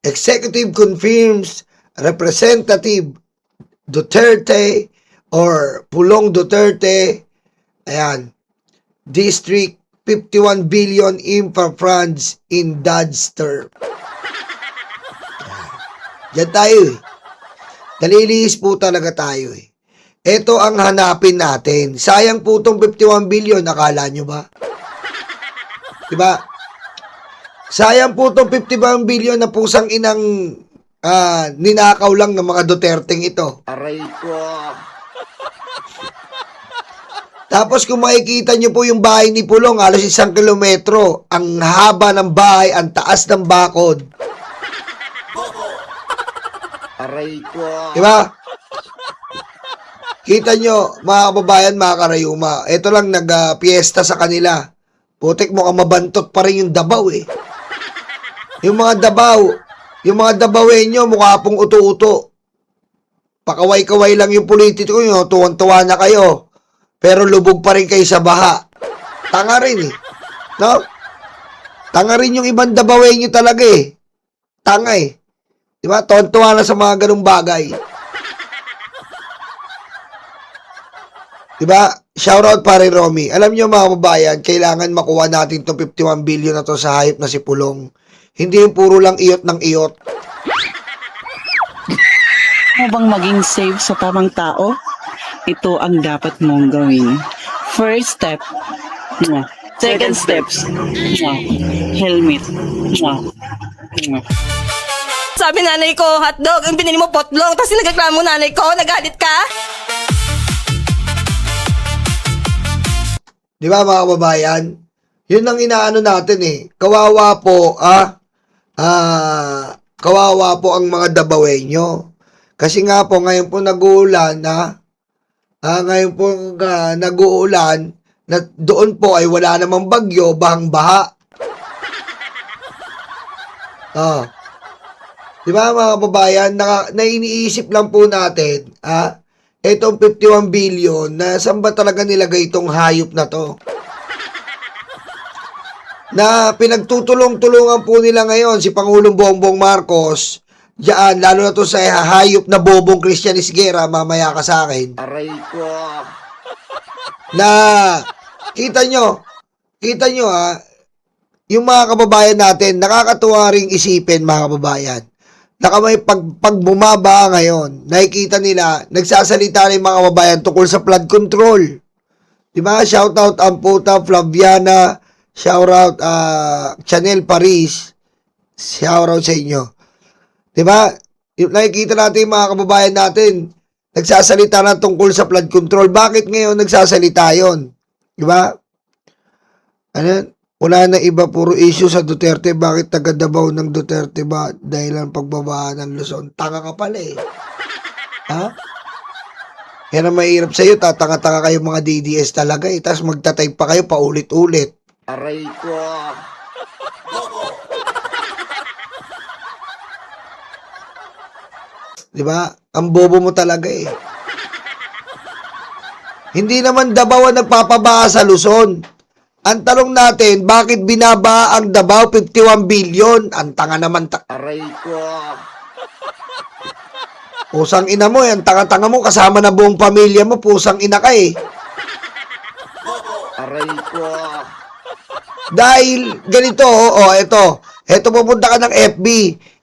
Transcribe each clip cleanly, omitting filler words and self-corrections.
Executive confirms Representative Duterte or Pulong Duterte, ayan, District 51 billion infra funds in Dodge term. Diyan tayo eh. Nalilihis po talaga tayo eh. Ito ang hanapin natin. Sayang po itong 51 billion, nakala nyo ba? Diba? Sayang po itong 51 billion na pusang inang ninakaw lang ng mga Duterteng ito. Aray ko. Tapos kung makikita nyo po yung bahay ni Pulong, halos 1 kilometro. Ang haba ng bahay, ang taas ng bakod. Aray ko. Diba? Kita nyo, mga kababayan, mga karayuma, ito lang nag-fiesta sa kanila. Putik mo mabantot pa rin yung Dabaw eh. Yung mga Dabawenyo, mukha pong uto-uto. Pakaway-kaway lang yung politiko nyo, tuwan-tuwa na kayo. Pero lubog pa rin kayo sa baha. Tanga rin eh. No? Tanga rin yung ibang Dabawenyo talaga eh. Tanga eh. Diba? Tuwan-tuwa na sa mga ganung bagay. Diba? Shoutout pare Romy. Alam nyo mga kababayan, kailangan makuha natin itong 51 billion na to sa hayop na si Pulong. Hindi yung puro lang iyot ng iyot. Mo bang maging safe sa tamang tao? Ito ang dapat mong gawin. First step, second steps, helmet. Sabi nanay ko, hotdog, ang binili mo potlong, tapos nagreklamo nanay ko, nagalit ka? Di ba mga kababayan? Yun ang inaano natin eh. Kawawa po, kawawa po ang mga Dabawenyo. Kasi nga po, ngayon po nag-uulan, ngayon po nag-uulan, na doon po ay wala namang bagyo, bahang-baha. Di ba mga kababayan, na iniisip lang po natin, etong 51 billion, na saan ba talaga nilagay itong hayop na to? Na pinagtutulong-tulungan po nila ngayon si Pangulong Bongbong Marcos, diyan, lalo na to sa hayop na bobong Christian Isguera, mamaya ka sa akin. Aray ko. Na, kita nyo yung mga kababayan natin, nakakatuwa ring isipin mga kababayan. Nakamay pag bumaba ngayon, nakikita nila, nagsasalita ng mga kababayan tungkol sa flood control. Diba? Shoutout Amputa, Flaviana, shoutout Chanel Paris, shoutout sa inyo. Diba? Nakikita natin yung mga kababayan natin, nagsasalita na tungkol sa flood control. Bakit ngayon nagsasalita yon? Diba? Ano? Wala na iba, puro issue sa Duterte. Bakit taga Davao ng Duterte ba? Dahil ang pagbaba ng Luzon. Tanga ka pala eh. Ha? Yan ang mahirap sa'yo. Tatanga-tanga kayo mga DDS talaga eh. Tapos magtatype pa kayo paulit-ulit. Aray ko. Diba? Ang bobo mo talaga eh. Hindi naman Davao ang nagpapabaa sa Luzon. Ang tanong natin, bakit binaba ang Davao 51 billion? Ang tanga naman. Aray ko. Pusang ina mo, ang tanga-tanga mo, kasama na buong pamilya mo, pusang ina ka eh. Aray ko. Dahil ganito, eto pupunta ka ng FB,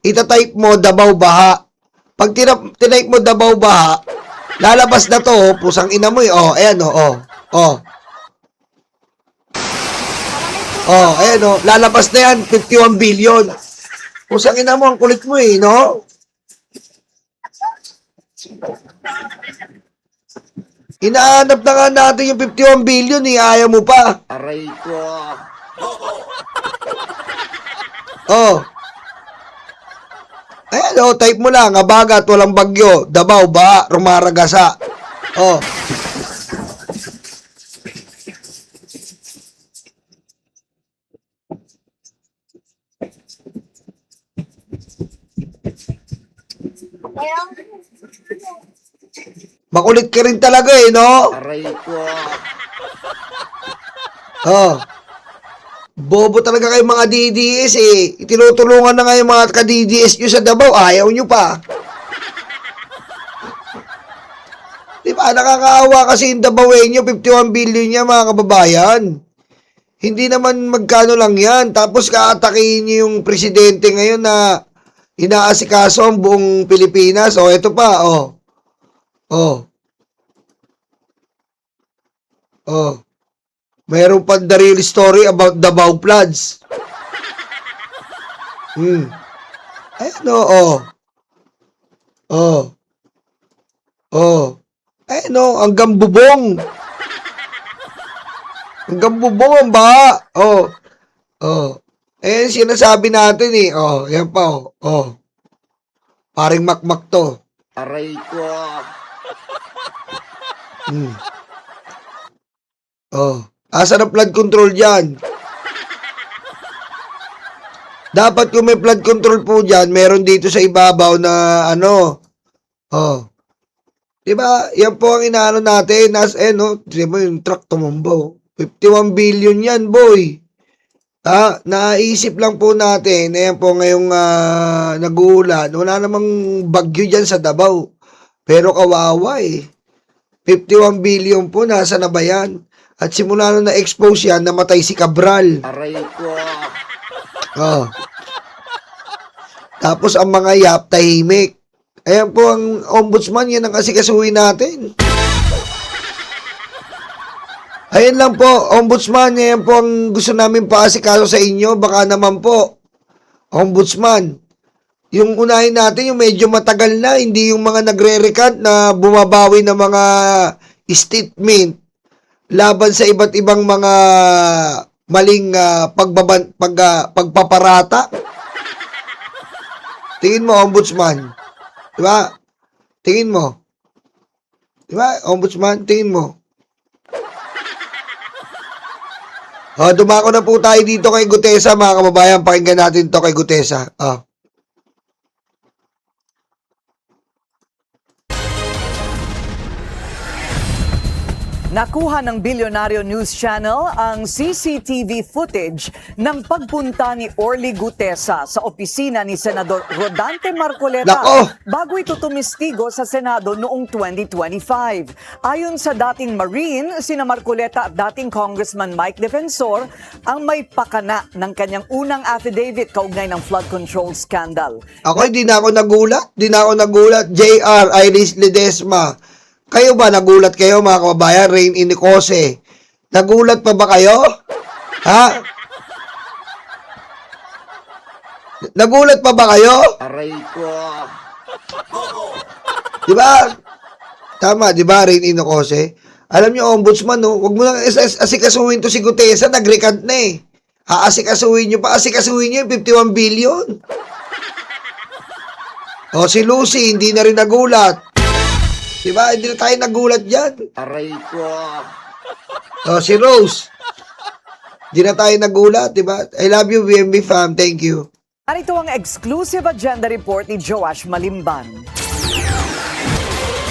itatype mo Davao Baha. Pag tinype mo Davao Baha, lalabas na to, pusang ina mo eh, ayan ayan lalabas na yan, 51 billion. Pusang ina mo, ang kulit mo eh, no? Inaanap na nga natin yung 51 billion eh, ayaw mo pa. Aray ko. Ayan type mo lang, Abagat, walang bagyo, Davao Baha, Rumaragasa. Makulit ka rin talaga eh, no? Aray ko. Bobo talaga kayo mga DDS eh. Tinutulungan na nga yung mga ka-DDS nyo sa Davao. Ayaw nyo pa. Diba? Nakakaawa kasi yung Davaoenyo, 51 billion niya mga kababayan. Hindi naman magkano lang yan. Tapos kaatakihin nyo yung presidente ngayon na inaasikaso ang buong Pilipinas. O, ito pa, o. O. O. Mayroon pa the real story about Davao floods. Ayan o, o. O. O. Ayan o, hanggang bubong. Hanggang bubong ang baha. O. O. Ayan sinasabi natin eh. O, yan pa o. O. Paring makmak to. Aray ko. Oh, asa na flood control dyan? Dapat kung may flood control po dyan, meron dito sa ibabaw na ano. Oh. Diba? Yan po ang inaano natin. No? Diba yung truck tumumbaw? 51 billion yan, boy. Naisip lang po natin. Ayan po ngayong nag-uulan. Wala namang bagyo dyan sa Davao. Pero kawawa eh. 51 billion po, nasa na ba yan? At simula nung na-expose yan, namatay si Cabral. Aray ko. Oh. Tapos ang mga yap, tahimik. Ayan po ang ombudsman, yan ang asikasuhin natin. Ayan lang po, ombudsman, yan po ang gusto namin paasikaso sa inyo. Baka naman po, ombudsman, yung unahin natin, yung medyo matagal na, hindi yung mga nagre-recant na bumabawi ng mga statement laban sa iba't ibang mga maling pagpaparata. Tingin mo, ombudsman. Diba? Tingin mo. Diba, ombudsman? Tingin mo. Dumako na po tayo dito kay Gutesa, mga kababayan. Pakinggan natin to kay Gutesa. Nakuha ng Bilyonaryo News Channel ang CCTV footage ng pagpunta ni Orly Gutesa sa opisina ni Senador Rodante Marcoleta Nako! bago ito tumistigo sa Senado noong 2025. Ayon sa dating Marine, sina Marcoleta at dating Congressman Mike Defensor ang may pakana ng kanyang unang affidavit kaugnay ng flood control scandal. Ako, hindi na ako nagulat. JR, Iris Ledesma. Kayo ba, nagulat kayo mga kababayan? Rain Inicose. Nagulat pa ba kayo? Ha? Nagulat pa ba kayo? Aray ko. Diba? Tama, diba, Rain Inicose? Alam niyo, ombudsman, no? Huwag mo lang asikasuhin to si Gutesa, nag-recant na eh. Aasikasuhin niyo pa, asikasuhin niyo yung 51 billion. O, si Lucy, hindi na rin nagulat. Diba? Hindi na tayo nagulat dyan. Aray ko. O, si Rose. Hindi na tayo nagulat, diba? I love you, BMB fam. Thank you. Narito ang exclusive agenda report ni Joash Malimban.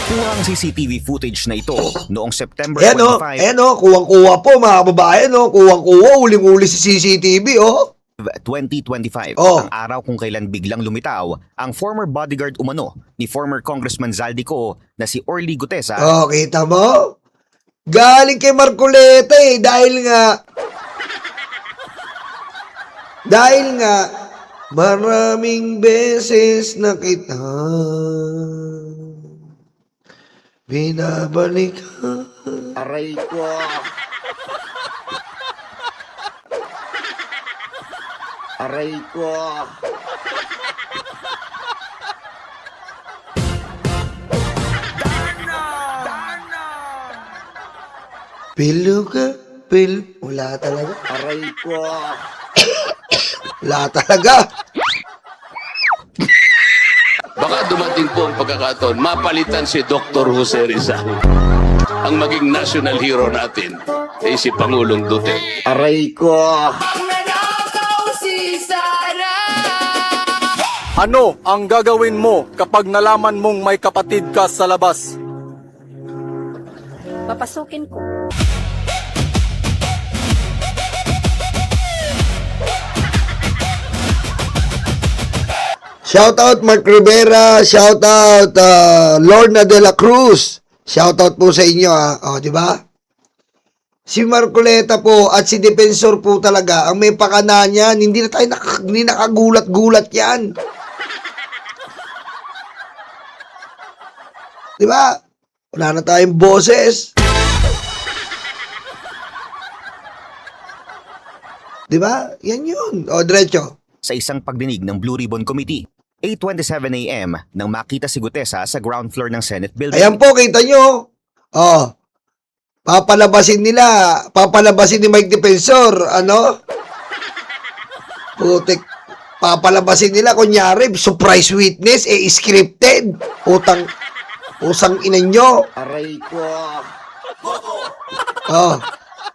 Kuhang CCTV footage na ito noong September Ayan o, 25, ayan o, kuwang-kuwa po mga kababayan o, kuwang-kuwa, uling-uli si CCTV o. 2025, Oh. ang araw kung kailan biglang lumitaw ang former bodyguard umano ni former Congressman Zaldico na si Orly Gutesa. O, kita mo? Galing kay Marcoleta eh, dahil nga, maraming beses na kita binabalikan. Aray ko. Aray ko. Wala talaga. Aray ko. Wala talaga. Baka dumating po ang pagkakataon, mapalitan si Dr. Jose Rizal. Ang maging national hero natin ay si Pangulong Duterte. Aray ko. Ano ang gagawin mo kapag nalaman mong may kapatid ka sa labas? Papasukin ko. Shoutout Mark Rivera, shoutout Lorna de la Cruz. Shoutout po sa inyo O, di ba? Si Marcoleta po at si Defensor po talaga ang may pakana niyan. Hindi na tayo hindi nakagulat-gulat yan. Di ba? Wala na tayong boses. Di ba? Yan yun. O, diretso. Sa isang pagdinig ng Blue Ribbon Committee, 8:27 a.m. nang makita si Gutesa sa ground floor ng Senate building. Ayan po, kita nyo. Oh, papalabasin ni Mike Defensor, putik, papalabasin nila, kunyari, surprise witness, scripted, usang ina nyo. Aray ko. Oh,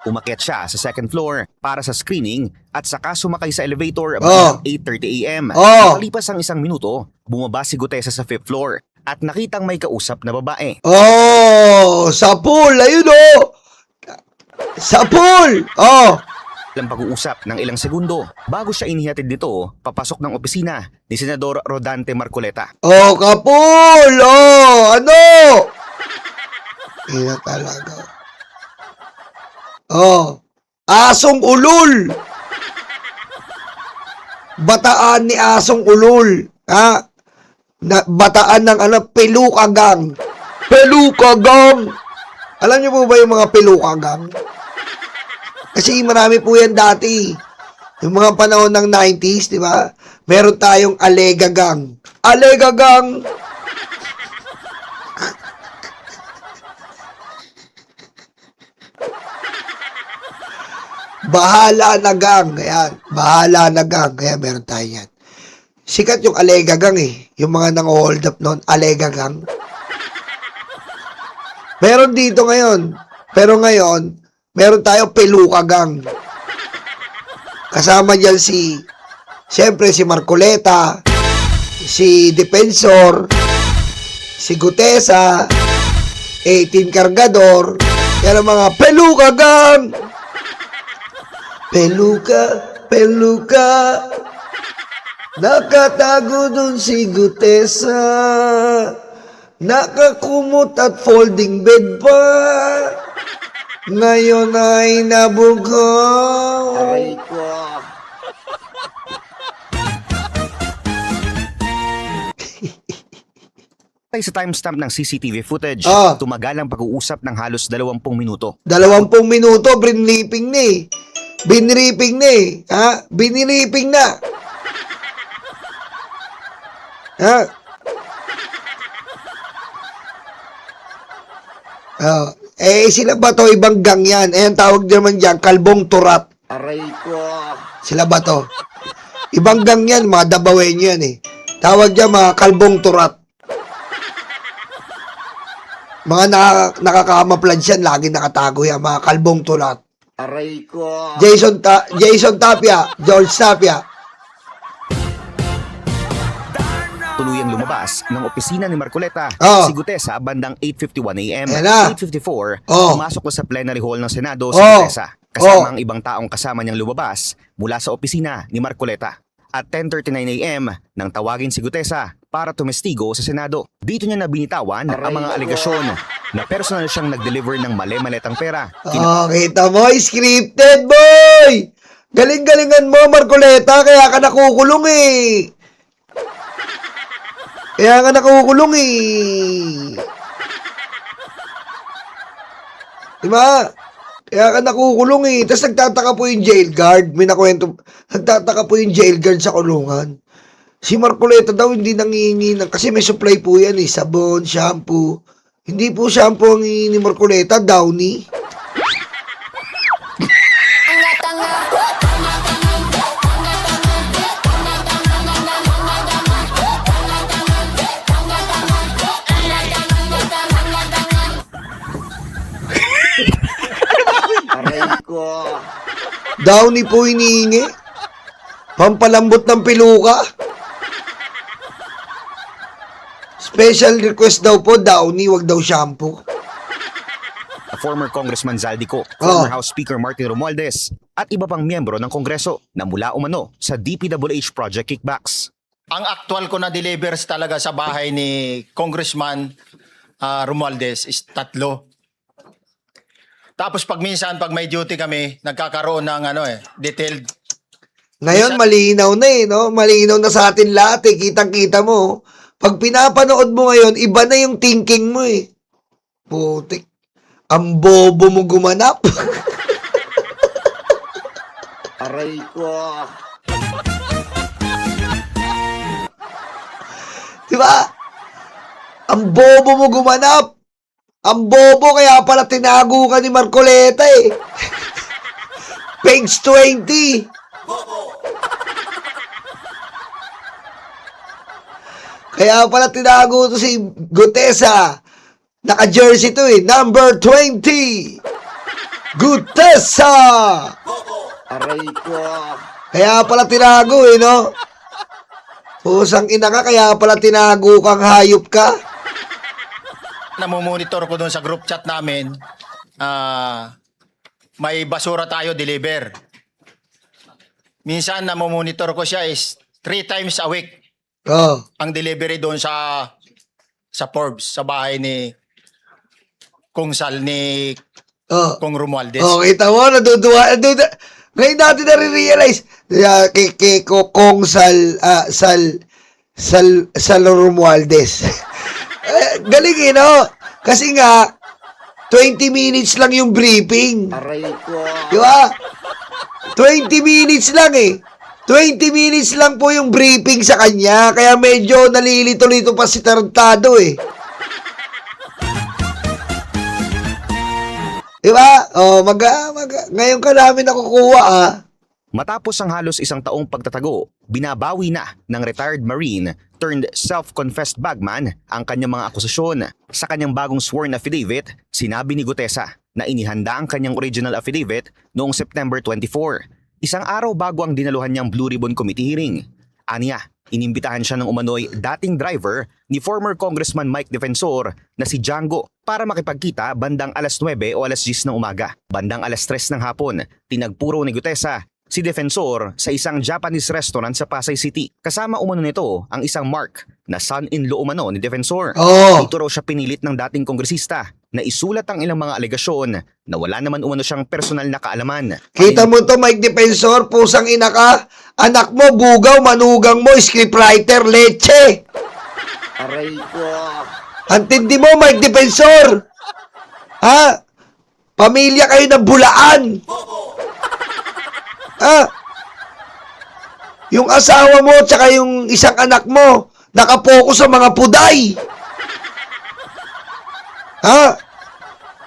Umakyat siya sa second floor para sa screening at saka sumakay sa elevator Oh. bandang 8:30 a.m. Oh. Makalipas ang 1 minuto, bumaba si Gutesa sa 5th floor at nakitang may kausap na babae. sa pool, ayun sa pool, Lang pag-uusap ng ilang segundo bago siya inihatid nito papasok ng opisina ni Senador Rodante Marcoleta. kapul, ina talaga. Asong ulul. Bataan ni Asong ulul. Bataan ng pelukagang. Pelukagang. Alam niyo po ba yung mga pelukagang? Kasi marami po yan dati. Yung mga panahon ng 90s, di ba? Meron tayong alegagang. Alegagang. Bahala na gang. Ayan. Bahala na gang. Kaya meron tayo yan. Sikat yung alegagang Yung mga nang-hold up noon, alegagang. Meron dito ngayon. Pero ngayon, meron tayo pelukagang. Kasama dyan siyempre si Marcoleta, si Defensor, si Gutesa, 18 Cargador, yan ang mga pelukagang. Peluka, nakatago dun si Gutesa, nakakumot at folding bed pa, ngayon ay nabugaw. Aray ko. Tay sa timestamp ng CCTV footage, tumagal ang pag-uusap ng halos 20 minuto. 20 minuto, binriping na Binriping na Binriping na. Sila ba to? Ibang gang yan. Ang tawag naman dyan, kalbong turat. Aray ko. Sila ba to? Ibang gang yan, mga dabawenyo yan Tawag dyan, mga kalbong turat. Mga nakakamaplad yan, lagi nakatago yan, mga kalbong turat. Aray ko. Jason Tapia, George Tapia. Tuluyang lumabas ng opisina ni Marcoleta si Gutesa bandang 8:51 a.m. Ayan na. 8:54, pumasok na sa plenary hall ng Senado si Gutesa kasama ang ibang taong kasama niyang lumabas mula sa opisina ni Marcoleta. At 10:39 a.m. nang tawagin si Gutesa para tumestigo sa Senado. Dito niya nabinitawan ang mga alegasyon na personal siyang nag-deliver ng mali-maletang pera. Kita mo, scripted, boy! Galing-galingan mo, Marcoleta, kaya ka nakukulong Kaya ka nakukulong Diba? Kaya ka nakukulong Tapos nagtataka po yung jail guard. May nakwento. Nagtataka po yung jail guard sa kulungan. Si Marcoleta daw hindi nangihingi kasi may supply po yan sabon, shampoo. Hindi po shampoo ang ni Marcoleta, Downy. Aray ko. Downy po hinihingi. Pampalambot ng piluka. Special request daw po, Downy, wag daw shampoo. Former Congressman Zaldico, former House Speaker Martin Romualdez, at iba pang miyembro ng Kongreso na mula umano sa DPWH project kickbacks. ang actual ko na delivers talaga sa bahay ni Congressman Romualdez is 3. Tapos pag minsan, pag may duty kami, nagkakaroon ng detailed. Ngayon, malinaw na no? Malinaw na sa atin lahat Kitang-kita mo. Pag pinapanood mo ngayon, iba na yung thinking mo Putik. Ang bobo mo gumanap. Aray ko. Diba? Ang bobo mo gumanap. Ang bobo, kaya pala tinago ka ni Marcoleta Page 20. Kaya pala tinago to si Gutesa. Naka-jersey to number 20. Gutesa. Aray ko. Kaya pala tinago no? Pusang ina ka, kaya pala tinago kang hayop ka. Namomonitor ko doon sa group chat namin, may basura tayo deliver. Minsan namomonitor ko siya is 3 times a week Oh. ang delivery doon sa Forbes, sa bahay ni Kung Sal, ni Oh. Kung Romualdez. Oh, kita mo, naduduwa. Ngayon natin na-realize, kay Kong Sal Romualdez. Galing no? Kasi nga, 20 minutes lang yung briefing. Aray ko. Di ba? 20 minutes lang 20 minutes lang po yung briefing sa kanya. Kaya medyo nalilito-lito pa si Tarantado Diba? Oh, ngayon ka namin nakukuha Matapos ang halos 1 taong pagtatago, binabawi na ng retired Marine turned self-confessed bagman ang kanyang mga akusasyon. Sa kanyang bagong sworn affidavit, sinabi ni Gutesa na inihanda ang kanyang original affidavit noong September 24, 1 araw bago ang dinaluhan niyang Blue Ribbon Committee hearing. Aniya, inimbitahan siya ng umano'y dating driver ni former Congressman Mike Defensor na si Django para makipagkita bandang alas 9 o alas 10 ng umaga. Bandang alas 3 ng hapon, tinagpuro ni Gutesa si Defensor sa isang Japanese restaurant sa Pasay City. Kasama umano nito ang isang Mark na son-in-law umano ni Defensor. Oh. Dito raw siya pinilit ng dating kongresista na isulat ang ilang mga alegasyon na wala naman umano siyang personal na kaalaman. Kita mo to, Mike Defensor, pusang ina ka. Anak mo, bugaw, manugang mo, scriptwriter, leche. Aray ko. Antindi mo, Mike Defensor. Ha? Pamilya kayo ng bulaan. Ha? Yung asawa mo tsaka yung isang anak mo nakapokus sa mga puday. Ha?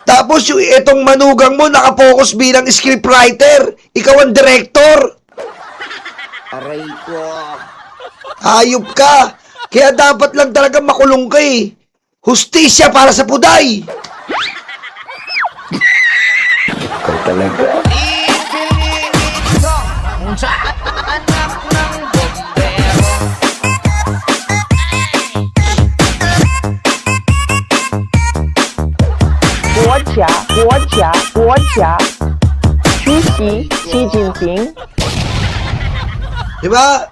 Tapos yung itong manugang mo nakapokus bilang scriptwriter. Ikaw ang director. Aray ko. Hayop ka. Kaya dapat lang talaga makulong ka Hustisya para sa puday. Diba?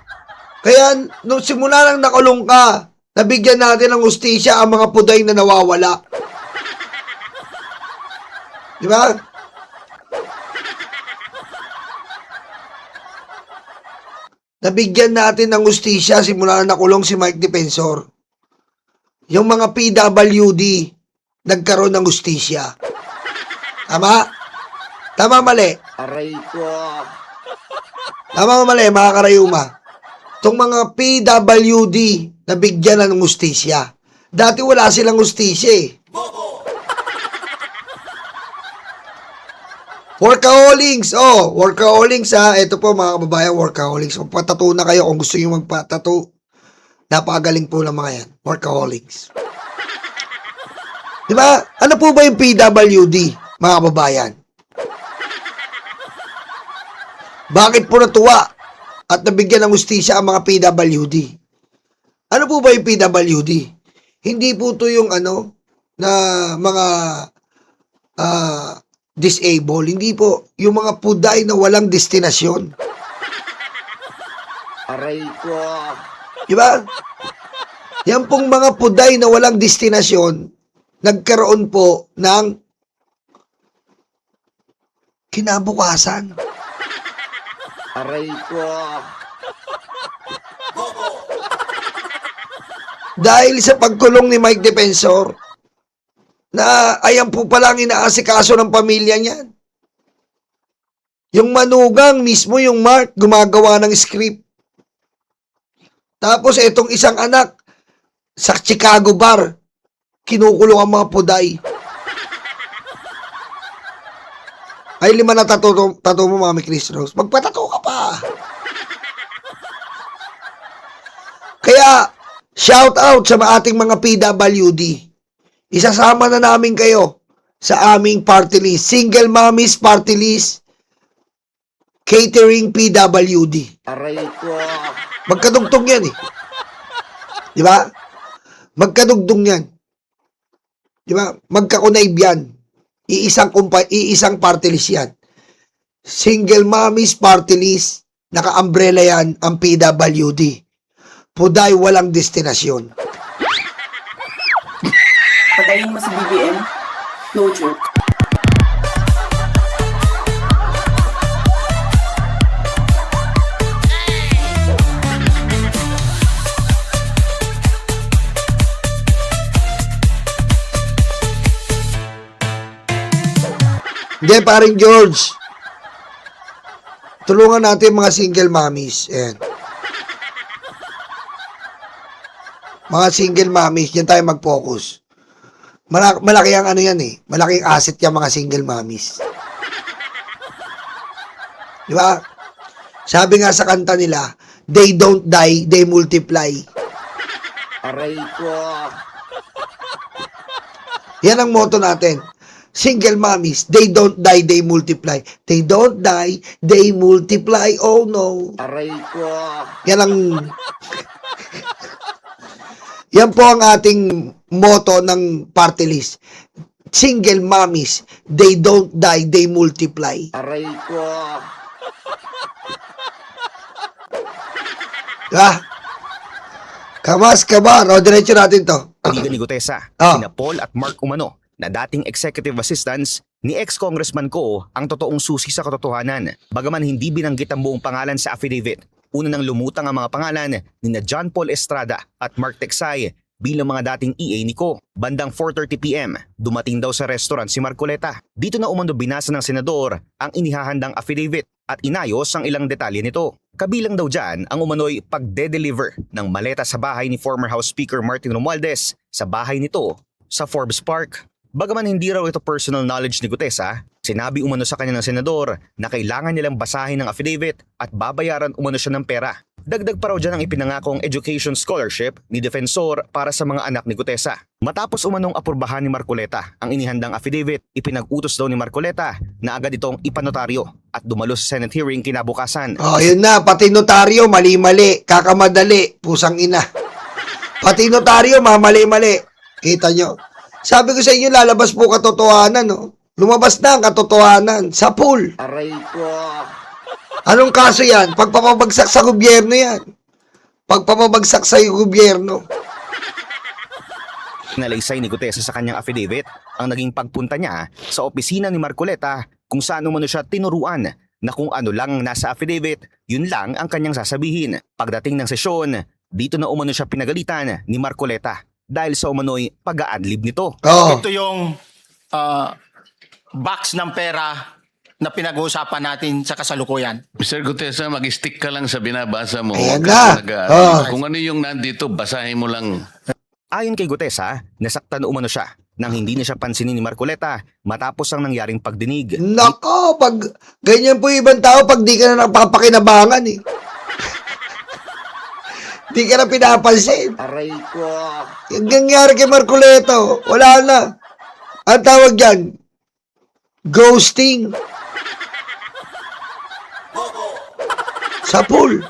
Kaya nung simula lang nakulong ka, nabigyan natin ng hustisya ang mga puday na nawawala. Diba? Nabigyan natin ng hustisya simula na nakulong si Mike Defensor. Yung mga PWD nagkaroon ng hustisya. Tama? Tama mali? Aray ko. Tama mali, mga karayuma. Itong mga PWD nabigyan na ng hustisya. Dati wala silang hustisya Workaholics. Workaholics Ito po mga kababayan, workaholics. Magpatato na kayo kung gusto nyo magpatato. Napakagaling po ng mga yan. Workaholics. Diba? Ano po ba yung PWD, mga kababayan? Bakit po natuwa at nabigyan ng hustisya ang mga PWD? Ano po ba yung PWD? Hindi po to yung na mga disable. Hindi po. Yung mga puday na walang destinasyon. Aray ko. Di ba? Yan pong mga puday na walang destinasyon, nagkaroon po ng kinabukasan. Aray ko. Dahil sa pagkulong ni Mike Defensor, na ayan po palang inaasikaso ng pamilya niyan. Yung manugang mismo, yung Mark, gumagawa ng script. Tapos itong isang anak, sa Chicago bar, kinukulong ang mga puday. Ay, 5 na tattoo mo, Mami Chris Rose. Magpatato ka pa. Kaya, shout out sa ating mga PWD. Isasama na namin kayo sa aming party list. Single Mommies Party List. Catering PWD. Aray ko. Magkadugtong yan eh. Di ba? Magkadugtong yan. Di ba? Magkakunayb yan. Iisang party list yan. Single Mommies Party List. Naka-umbrella yan ang PWD. Puday walang destinasyon. Patayin mo si BBM. No joke. Hindi, paring George. Tulungan natin mga single mommies. Ayan. Mga single mommies, dyan tayo mag-focus. Malaki ang ano yan eh. Malaking asset yan mga single mommies. Di ba? Sabi nga sa kanta nila, they don't die, they multiply. Aray ko. Yan ang motto natin. Single mommies, they don't die, they multiply. They don't die, they multiply. Oh no. Aray ko. Yan ang... Yan po ang ating motto ng party list. Single mommies, they don't die, they multiply. Aray ko. Diba? Kamas, kabar. O, diretso natin to. Liga ni Gutesa, Ah. sina Paul at Mark Umano na dating executive assistants ni ex-congressman Ko ang totoong susi sa katotohanan. Bagaman hindi binanggit ang buong pangalan sa affidavit, una nang lumutang ang mga pangalan ni na John Paul Estrada at Mark Teksay bilang mga dating EA ni Ko. Bandang 4:30 PM, dumating daw sa restaurant si Marcoleta. Dito na umano binasa ng senador ang inihahandang affidavit at inayos ang ilang detalye nito. Kabilang daw dyan ang umano'y pagde-deliver ng maleta sa bahay ni former House Speaker Martin Romualdez sa bahay nito sa Forbes Park. Bagaman hindi raw ito personal knowledge ni Gutesa, sinabi umano sa kanya ng senador na kailangan nilang basahin ng affidavit at babayaran umano siya ng pera. Dagdag pa raw dyan ang ipinangakong education scholarship ni Defensor para sa mga anak ni Gutesa. Matapos umanong apurbahan ni Marcoleta ang inihandang affidavit, ipinag-utos daw ni Marcoleta na agad itong ipanotaryo at dumalo sa Senate hearing kinabukasan. Oh, yun na. Pati notaryo, mali-mali. Kakamadali. Pusang ina. Pati notaryo, mamali-mali. Kita nyo? Sabi ko sa inyo, lalabas po katotohanan, no? Lumabas na ang katotohanan sa pool. Aray ko. Anong kaso yan? Pagpapabagsak sa gobyerno yan. Pagpapabagsak sa gobyerno. Nalaysay ni Gutesa sa kanyang affidavit ang naging pagpunta niya sa opisina ni Marcoleta kung saan umano siya tinuruan na kung ano lang nasa affidavit, yun lang ang kanyang sasabihin. Pagdating ng sesyon, dito na umano siya pinagalitan ni Marcoleta dahil sa umano'y pag-a-adlib nito. Oh. Ito yung box ng pera na pinag-uusapan natin sa kasalukuyan. Mr. Gutesa, mag-stick ka lang sa binabasa mo. Ayan Huwag na. ka talaga. Oh. Kung ano yung nandito, basahin mo lang. Ayon kay Gutesa, nasaktan umano siya nang hindi na siya pansinin ni Marcoleta matapos ang nangyaring pagdinig. Nako, pag ganyan po yung ibang tao, pag di ka na napapakinabangan eh. Di ka na pinapansin. Aray ko. Yung nangyari kay Marcoleta, wala na. Ang tawag dyan, ghosting. Sa pool.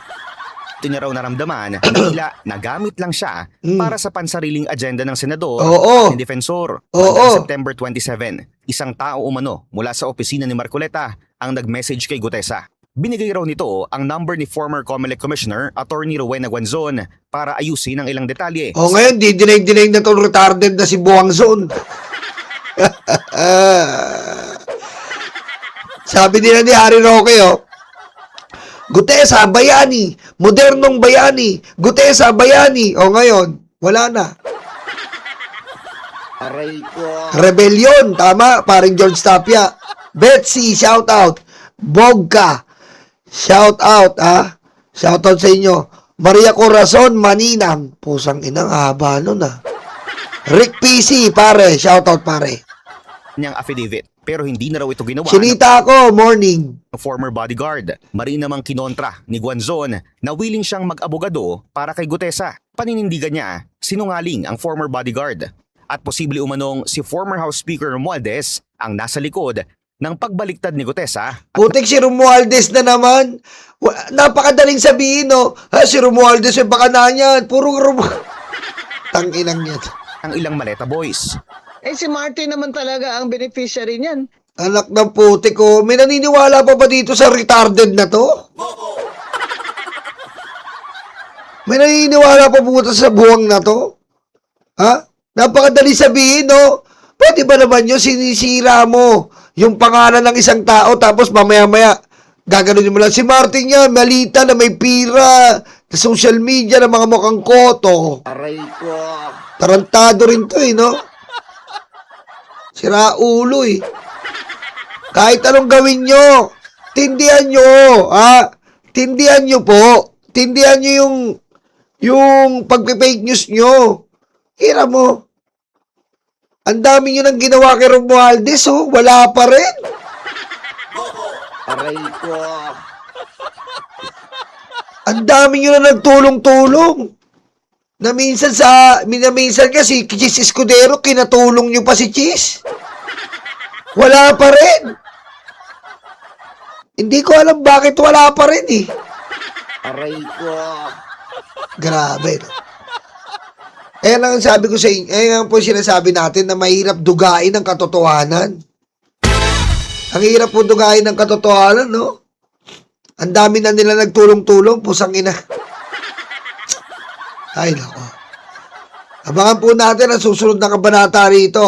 Ito niya raw naramdaman na tila nagamit lang siya para sa pansariling agenda ng senador Oo. at ni Defensor. Oo. Hanggang September 27, isang tao umano mula sa opisina ni Marcoleta ang nag-message kay Gutesa. Binigay raw nito ang number ni former COMELEC Commissioner Attorney Rowena Guanzon para ayusin ang ilang detalye. O ngayon, didinig-dinig na itong retarded na si Buangzon. Sabi nila ni Harry Roque, Gutesa, bayani. Modernong bayani. Gutesa, bayani. O ngayon, wala na. Aray ko. Rebellion, tama, paring George Tapia. Betsy, shout out. Bogka, shout out, shout out sa inyo. Maria Corazon, Maninang. Pusang inang haba nun, Rick PC, pare, shout out, pare. Niyang affidavit, pero hindi na raw ito ginawa Sinita ako, morning. ng former bodyguard. Marin namang kinontra ni Guanzon na willing siyang mag-abogado para kay Gutesa. Paninindigan niya, sinungaling ang former bodyguard. At posible umanong si former House Speaker Romualdez ang nasa likod ng pagbaliktad ni Gutesa. Putik si Romualdez na naman. Napakadaling sabihin, si Romualdez yung baka na niyan. Puro Tanginang niya. Ang ilang maleta boys. Eh si Martin naman talaga ang beneficiary niyan. Anak ng putik ko. May naniniwala pa ba dito sa retarded na to? May naniniwala pa buta sa buwang na to? Ha? Napakadali sabihin, Pwede ba naman yun, sinisira mo yung pangalan ng isang tao tapos mamaya-maya gaganunin mo lang. Si Martin yan, malita na may pira sa social media ng mga mukhang koto. Aray ko. Tarantado rin to, Sira ulo, Kahit anong gawin nyo, tindihan nyo, Tindihan nyo po. Tindihan nyo yung pagpe-fake news nyo. Kira mo. Ang dami nyo nang ginawa kay Romualdez, wala pa rin. Aray ko. Ang dami nyo na nagtulong-tulong. Na minsan kasi Chis Escudero, kinatulong nyo pa si Chis. Wala pa rin. Hindi ko alam bakit wala pa rin, Aray ko. Grabe, Ayan ang sabi ko sa inyo, ayan po sinasabi natin na mahirap dugain ang katotohanan. Ang hirap po dugain ang katotohanan, Ang dami na nila nagtulong-tulong, pusang ina. Ay, nako. Abangan po natin ang susunod na kabanata rito,